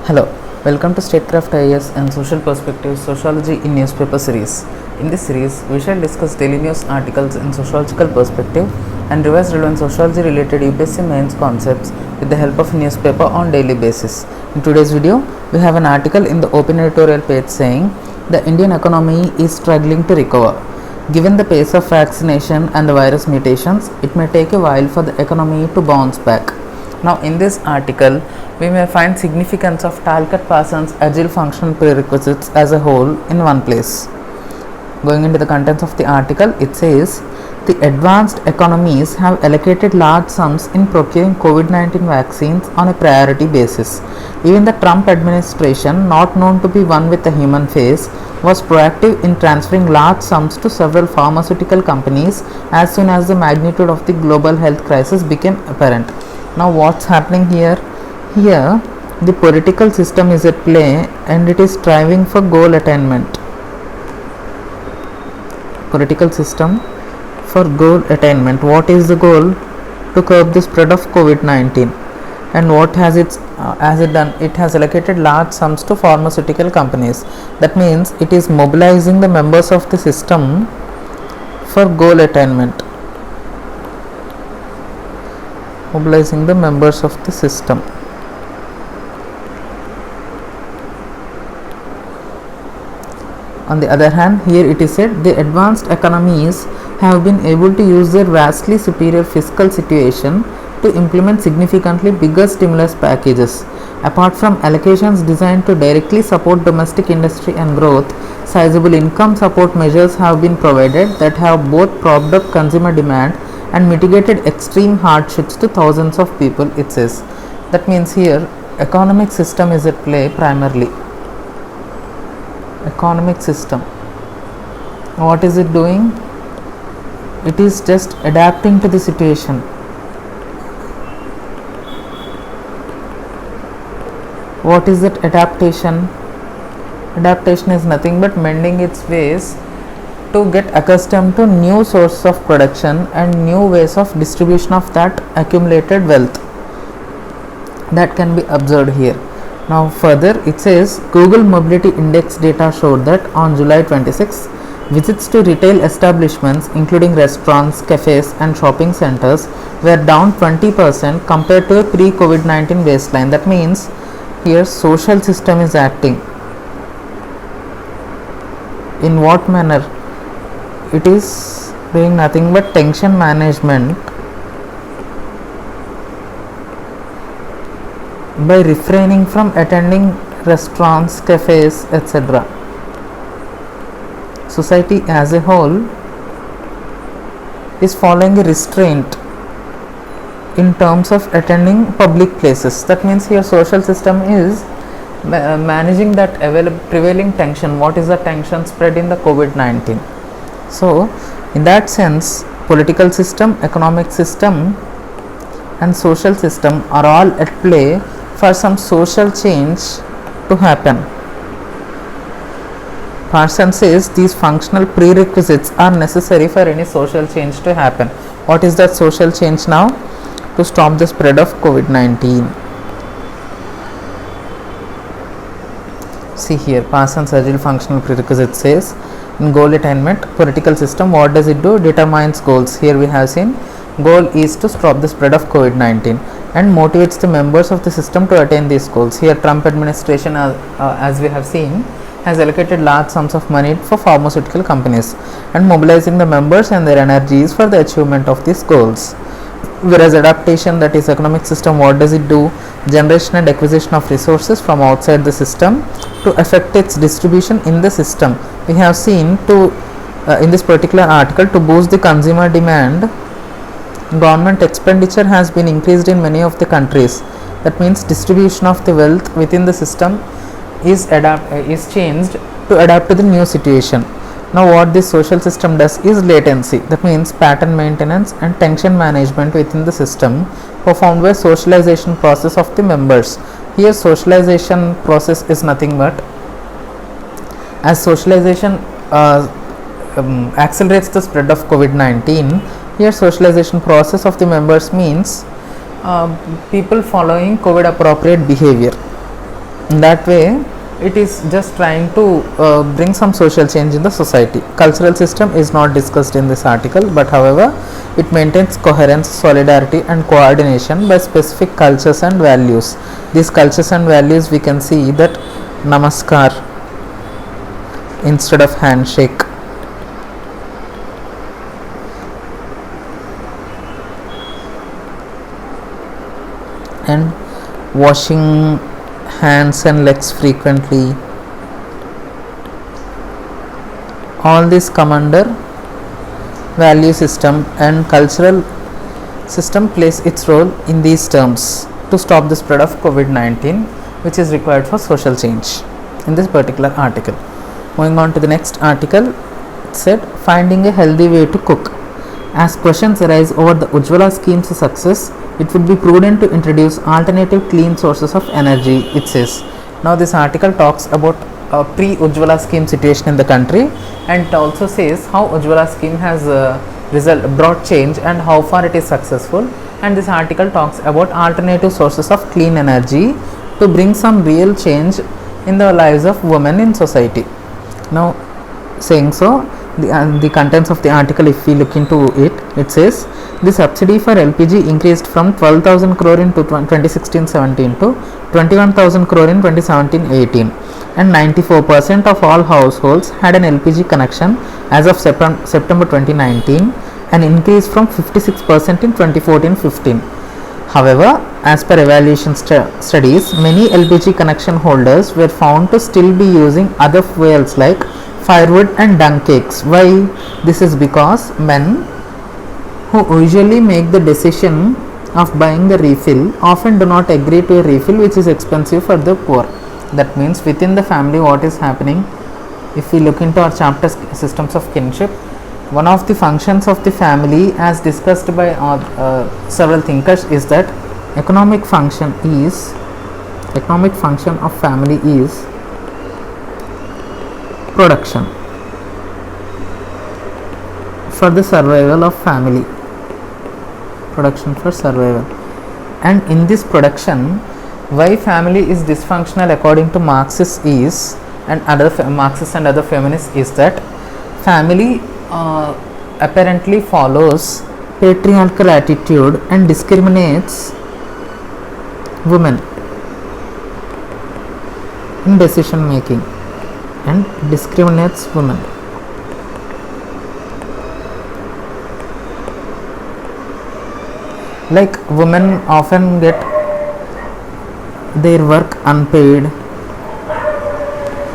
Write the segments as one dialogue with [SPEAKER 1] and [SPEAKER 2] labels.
[SPEAKER 1] Hello, welcome to Statecraft IAS and Social Perspectives Sociology in Newspaper series. In this series, we shall discuss daily news articles in sociological perspective and revise relevant sociology related UPSC mains concepts with the help of newspaper on daily basis. In today's video, we have an article in the open editorial page saying the Indian economy is struggling to recover. Given the pace of vaccination and the virus mutations, it may take a while for the economy to bounce back. Now, in this article, we may find significance of Talcott-Parsons' agile functional prerequisites as a whole in one place. Going into the contents of the article, it says the advanced economies have allocated large sums in procuring COVID-19 vaccines on a priority basis. Even the Trump administration, not known to be one with a human face, was proactive in transferring large sums to several pharmaceutical companies as soon as the magnitude of the global health crisis became apparent. Now, what's happening here? Here, the political system is at play and it is striving for goal attainment. Political system for goal attainment. What is the goal? To curb the spread of COVID-19. And what has it done? It has allocated large sums to pharmaceutical companies. That means it is mobilizing the members of the system for goal attainment. Mobilizing the members of the system. On the other hand, here it is said the advanced economies have been able to use their vastly superior fiscal situation to implement significantly bigger stimulus packages. Apart from allocations designed to directly support domestic industry and growth, sizable income support measures have been provided that have both propped up consumer demand and mitigated extreme hardships to thousands of people, it says. That means here economic system is at play primarily. Economic system. What is it doing? It is just adapting to the situation. What is that adaptation? Adaptation is nothing but mending its ways to get accustomed to new sources of production and new ways of distribution of that accumulated wealth that can be observed here. Now further it says Google Mobility Index data showed that on July 26, visits to retail establishments including restaurants, cafes and shopping centers were down 20% compared to a pre-COVID-19 baseline. That means here social system is acting. In what manner? It is doing nothing but tension management by refraining from attending restaurants, cafes, etc. Society as a whole is following a restraint in terms of attending public places. That means here social system is managing that prevailing tension. What is the tension spread in the COVID-19? So, in that sense, political system, economic system and social system are all at play for some social change to happen. Parsons says these functional prerequisites are necessary for any social change to happen. What is that social change now? To stop the spread of COVID-19. See here, Parsons' agile functional prerequisite says in goal attainment, political system, what does it do? Determines goals. Here we have seen goal is to stop the spread of COVID-19 and motivates the members of the system to attain these goals. Here Trump administration as we have seen has allocated large sums of money for pharmaceutical companies and mobilizing the members and their energies for the achievement of these goals. Whereas adaptation, that is economic system, what does it do? Generation and acquisition of resources from outside the system to affect its distribution in the system. We have seen in this particular article, to boost the consumer demand, government expenditure has been increased in many of the countries. That means distribution of the wealth within the system is changed to adapt to the new situation. Now what this social system does is latency. That means pattern maintenance and tension management within the system performed by socialization process of the members. Here socialization process is nothing but as socialization accelerates the spread of COVID-19. Here socialization process of the members means people following COVID appropriate behavior. In that way, it is just trying to bring some social change in the society. Cultural system is not discussed in this article, but however, it maintains coherence, solidarity, and coordination by specific cultures and values. These cultures and values, we can see that namaskar instead of handshake, and washing hands and legs frequently, all these come under value system, and cultural system plays its role in these terms to stop the spread of COVID-19, which is required for social change in this particular article. Moving on to the next article, it said finding a healthy way to cook. As questions arise over the Ujjwala scheme's success, it would be prudent to introduce alternative clean sources of energy, it says. Now this article talks about a pre-Ujjwala scheme situation in the country, and it also says how Ujjwala scheme has brought change and how far it is successful. And this article talks about alternative sources of clean energy to bring some real change in the lives of women in society. Now saying so, the contents of the article, if we look into it, it says the subsidy for LPG increased from 12,000 crore in 2016-17 to 21,000 crore in 2017-18, and 94% of all households had an LPG connection as of September 2019, an increase from 56% in 2014-15. However, as per evaluation studies, many LPG connection holders were found to still be using other fuels like firewood and dung cakes. Why? This is because men who usually make the decision of buying the refill often do not agree to a refill which is expensive for the poor. That means within the family, what is happening? If we look into our chapter systems of kinship, one of the functions of the family as discussed by several thinkers is that economic function of family is production for the survival of family, production for survival. And in this production, why family is dysfunctional according to Marxists is, and other Marxists and other feminists, is that family apparently follows patriarchal attitude and discriminates women in decision making, and discriminates women. Like women often get their work unpaid,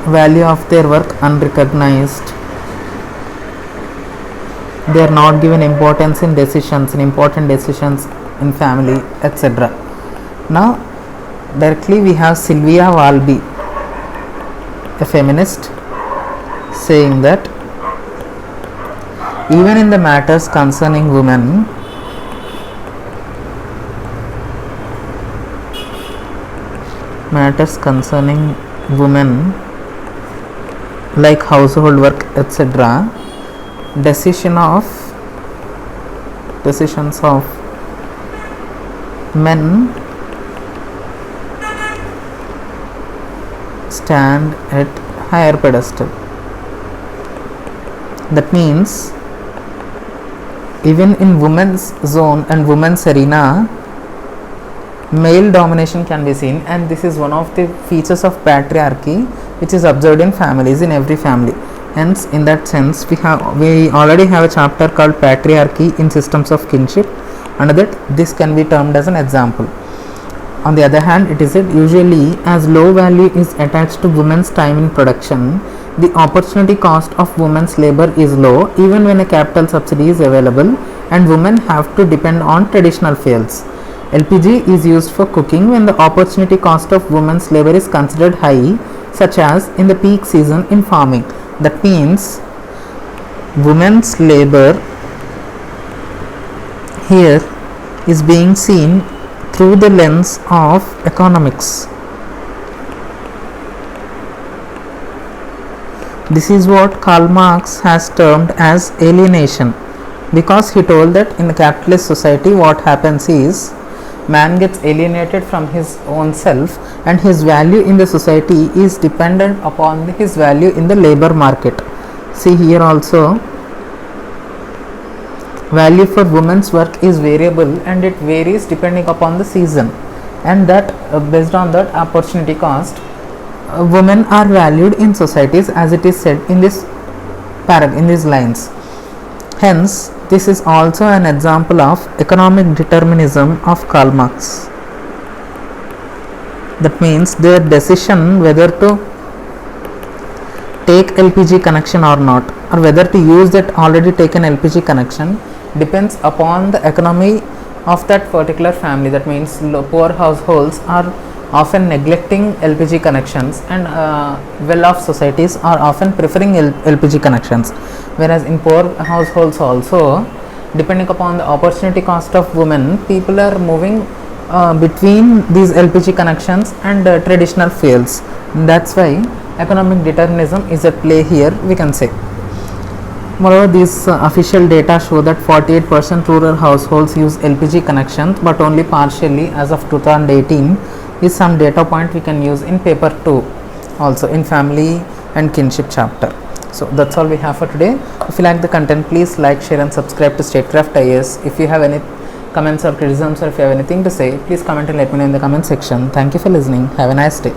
[SPEAKER 1] value of their work unrecognized, they are not given importance in decisions, in important decisions in family, etc. Now directly we have Sylvia Walby, a feminist, saying that even in the matters concerning women, like household work, etc., decisions of men stand at higher pedestal. That means even in women's zone and women's arena, male domination can be seen, and this is one of the features of patriarchy which is observed in families, in every family. Hence, in that sense, we already have a chapter called patriarchy in systems of kinship. Under that, this can be termed as an example. On the other hand, it is said usually as low value is attached to women's time in production, the opportunity cost of women's labor is low even when a capital subsidy is available and women have to depend on traditional fuels. LPG is used for cooking when the opportunity cost of women's labor is considered high, such as in the peak season in farming. That means women's labor here is being seen through the lens of economics. This is what Karl Marx has termed as alienation, because he told that in the capitalist society what happens is man gets alienated from his own self, and his value in the society is dependent upon his value in the labor market. See here also, value for women's work is variable and it varies depending upon the season, and that based on that opportunity cost, women are valued in societies as it is said in this in these lines. Hence, this is also an example of economic determinism of Karl Marx. That means their decision whether to take LPG connection or not, or whether to use that already taken LPG connection, depends upon the economy of that particular family. That means poor households are often neglecting LPG connections, and well-off societies are often preferring LPG connections, whereas in poor households also, depending upon the opportunity cost of women, people are moving between these LPG connections and traditional fuels. That's why economic determinism is at play here, we can say. Moreover, these official data show that 48% rural households use LPG connections, but only partially as of 2018 is some data point we can use in paper 2, also in family and kinship chapter. So that's all we have for today. If you like the content, please like, share and subscribe to Statecraft IAS. If you have any comments or criticisms, or if you have anything to say, please comment and let me know in the comment section. Thank you for listening. Have a nice day.